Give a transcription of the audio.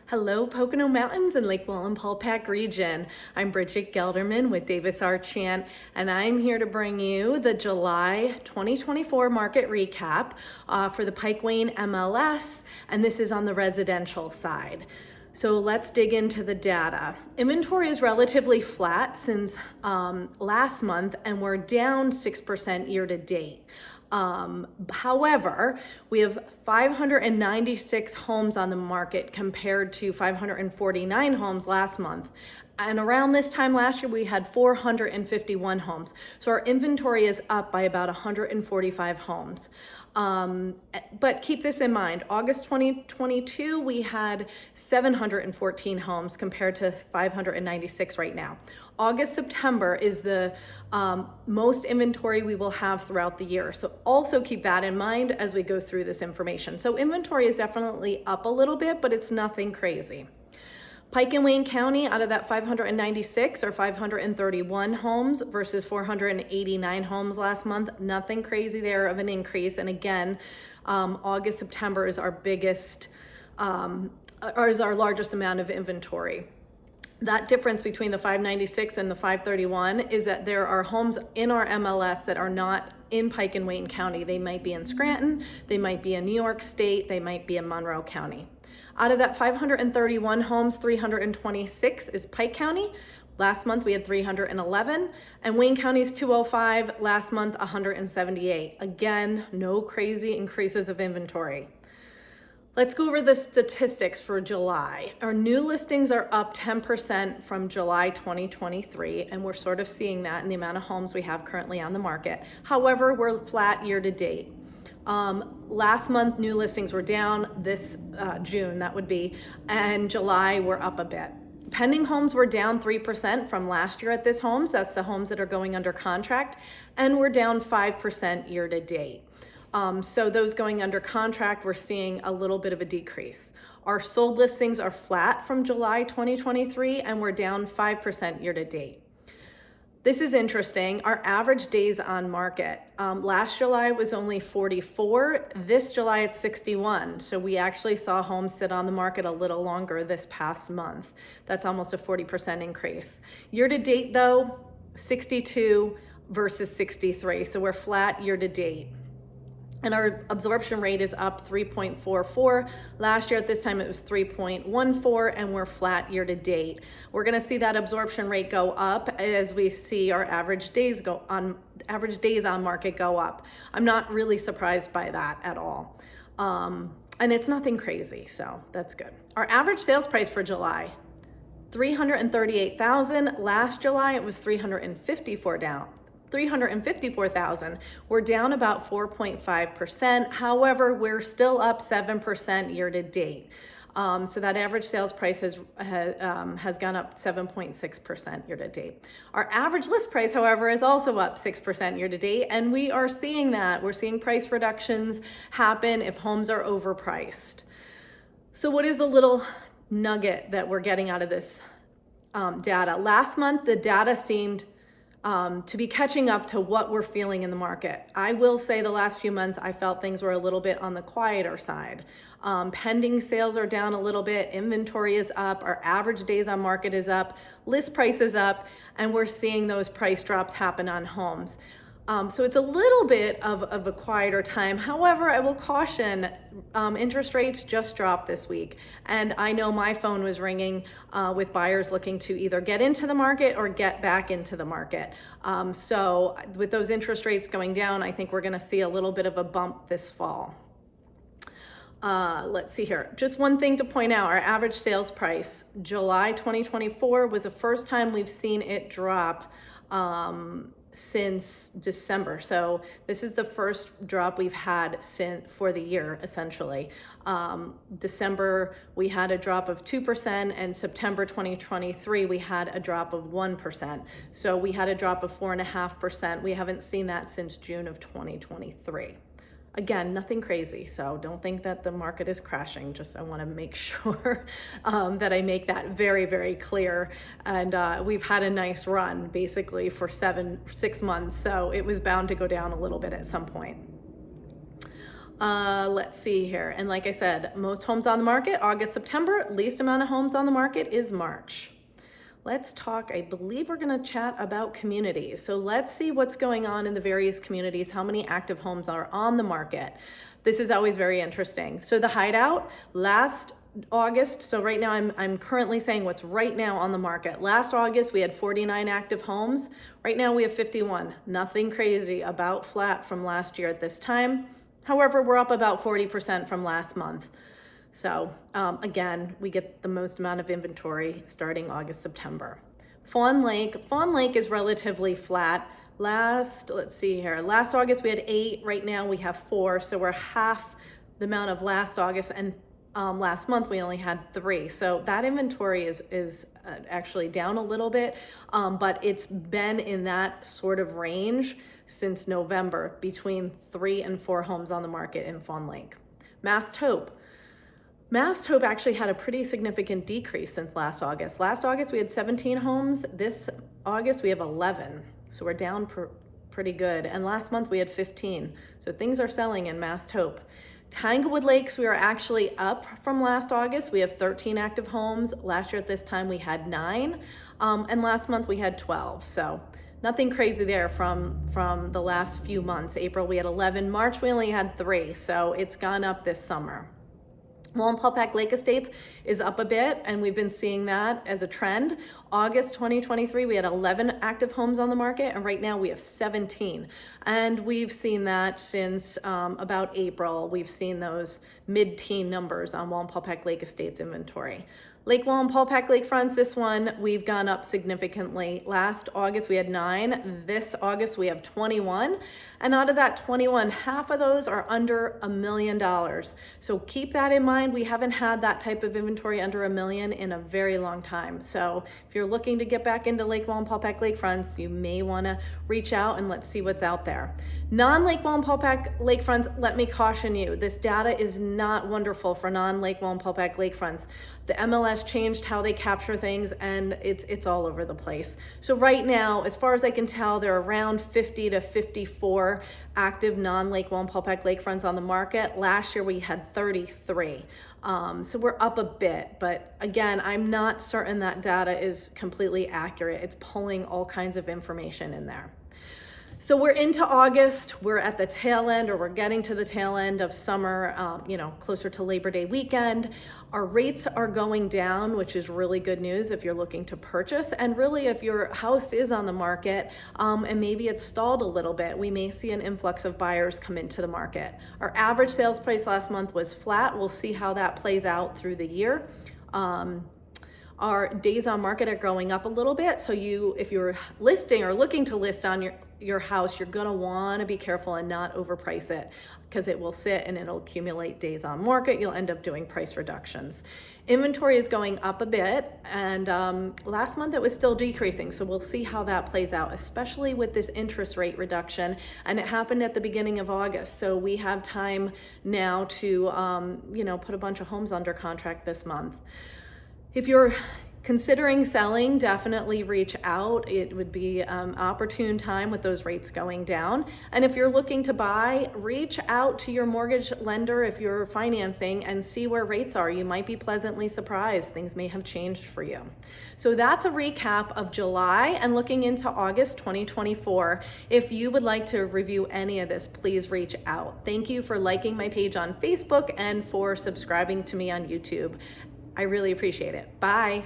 Hello, Pocono Mountains and Lake Wallenpaupack region. I'm Bridget Gelderman with Davis R Chant, and I'm here to bring you the July 2024 market recap for the Pike MLS, and this is on the residential side. So let's dig into the data. Inventory is relatively flat since last month, and we're down 6% year to date. However, we have 596 homes on the market compared to 549 homes last month. And around this time last year, we had 451 homes. So our inventory is up by about 145 homes. But keep this in mind, August 2022, we had 714 homes compared to 596 right now. August, September is the most inventory we will have throughout the year. So also keep that in mind as we go through this information. So inventory is definitely up a little bit, but it's nothing crazy. Pike and Wayne County, out of that 596 or 531 homes versus 489 homes last month, nothing crazy there of an increase. And again, August, September is our biggest, or is our largest amount of inventory. That difference between the 596 and the 531 is that there are homes in our MLS that are not in Pike and Wayne County. They might be in Scranton, they might be in New York State, they might be in Monroe County. Out of that 531 homes, 326 is Pike County. Last month we had 311, and Wayne County's 205, last month 178. Again, no crazy increases of inventory. Let's go over the statistics for July. Our new listings are up 10% from July 2023, and we're sort of seeing that in the amount of homes we have currently on the market. However, we're flat year to date. Last month, new listings were down, this June, that would be, and July we're up a bit. Pending homes were down 3% from last year at this homes. That's the homes that are going under contract, and we're down 5% year to date. So those going under contract, we're seeing a little bit of a decrease. Our sold listings are flat from July 2023, and we're down 5% year to date. This is interesting. Our average days on market, last July was only 44. This July it's 61. So we actually saw homes sit on the market a little longer this past month. That's almost a 40% increase. Year to date though, 62 versus 63. So we're flat year to date. And our absorption rate is up 3.44. Last year at this time it was 3.14, and we're flat year to date. We're gonna see that absorption rate go up as we see our average days on market go up. I'm not really surprised by that at all. And it's nothing crazy, so that's good. Our average sales price for July, $338,000. Last July it was $354,000. We're down about 4.5%. However, we're still up 7% year to date. So that average sales price has gone up 7.6% year to date. Our average list price, however, is also up 6% year to date, and we are seeing that. We're seeing price reductions happen if homes are overpriced. So what is a little nugget that we're getting out of this data? Last month, the data seemed to be catching up to what we're feeling in the market. I will say the last few months, I felt things were a little bit on the quieter side. Pending sales are down a little bit, inventory is up, our average days on market is up, list price is up, and we're seeing those price drops happen on homes. So it's a little bit of a quieter time. However, I will caution, interest rates just dropped this week. And I know my phone was ringing with buyers looking to either get into the market or get back into the market. So with those interest rates going down, I think we're gonna see a little bit of a bump this fall. Let's see here. Just one thing to point out, our average sales price, July 2024 was the first time we've seen it drop since December. So this is the first drop we've had for the year, essentially. December, we had a drop of 2%, and September 2023, we had a drop of 1%. So we had a drop of 4.5%. We haven't seen that since June of 2023. Again, nothing crazy, so don't think that the market is crashing. Just I want to make sure that I make that very, very clear. And we've had a nice run basically for 6 months, so it was bound to go down a little bit at some point. Let's see here. And like I said, most homes on the market, August, September. Least amount of homes on the market is March. Let's talk, I believe we're gonna chat about communities. So let's see what's going on in the various communities, how many active homes are on the market. This is always very interesting. So the Hideout, last August, so right now I'm currently saying what's right now on the market. Last August, we had 49 active homes. Right now we have 51. Nothing crazy, about flat from last year at this time. However, we're up about 40% from last month. So again, we get the most amount of inventory starting August, September. Fawn Lake is relatively flat. Let's see here. Last August we had 8, right now we have 4. So we're half the amount of last August, and last month we only had 3. So that inventory is actually down a little bit, but it's been in that sort of range since November, between 3 and 4 homes on the market in Fawn Lake. Mast Hope actually had a pretty significant decrease since last August. Last August we had 17 homes. This August we have 11. So we're down pretty good. And last month we had 15. So things are selling in Mast Hope. Tanglewood Lakes, we are actually up from last August. We have 13 active homes. Last year at this time we had 9. And last month we had 12. So nothing crazy there from the last few months. April we had 11. March we only had 3. So it's gone up this summer. Wallenpaupack Lake Estates is up a bit, and we've been seeing that as a trend. August 2023, we had 11 active homes on the market, and right now we have 17. And we've seen that since about April. We've seen those mid-teen numbers on Wallenpaupack Lake Estates inventory. Lake Wallenpaupack Lakefronts, this one, we've gone up significantly. Last August, we had 9. This August, we have 21. And out of that 21, half of those are under $1 million. So keep that in mind. We haven't had that type of inventory under $1 million in a very long time. So if you're looking to get back into Lake Wallenpaupack Lakefronts, you may wanna reach out and let's see what's out there. Non-Lake Wallenpaupack Lakefronts, let me caution you, this data is not wonderful for non-Lake Wallenpaupack Lakefronts. The MLS changed how they capture things, and it's all over the place. So right now, as far as I can tell, there are around 50 to 54 active non-Lake Wallenpaupack lakefronts on the market. Last year we had 33. So we're up a bit, but again, I'm not certain that data is completely accurate. It's pulling all kinds of information in there. So we're into August, we're at the tail end, or we're getting to the tail end of summer, closer to Labor Day weekend. Our rates are going down, which is really good news if you're looking to purchase. And really, if your house is on the market and maybe it's stalled a little bit, we may see an influx of buyers come into the market. Our average sales price last month was flat. We'll see how that plays out through the year. Our days on market are going up a little bit. So if you're listing or looking to list on your house, you're gonna wanna be careful and not overprice it, because it will sit and it'll accumulate days on market. You'll end up doing price reductions. Inventory is going up a bit, and last month it was still decreasing. So we'll see how that plays out, especially with this interest rate reduction. And it happened at the beginning of August. So we have time now to put a bunch of homes under contract this month. If you're considering selling, definitely reach out. It would be an opportune time with those rates going down. And if you're looking to buy, reach out to your mortgage lender if you're financing and see where rates are. You might be pleasantly surprised. Things may have changed for you. So that's a recap of July and looking into August 2024. If you would like to review any of this, please reach out. Thank you for liking my page on Facebook and for subscribing to me on YouTube. I really appreciate it. Bye.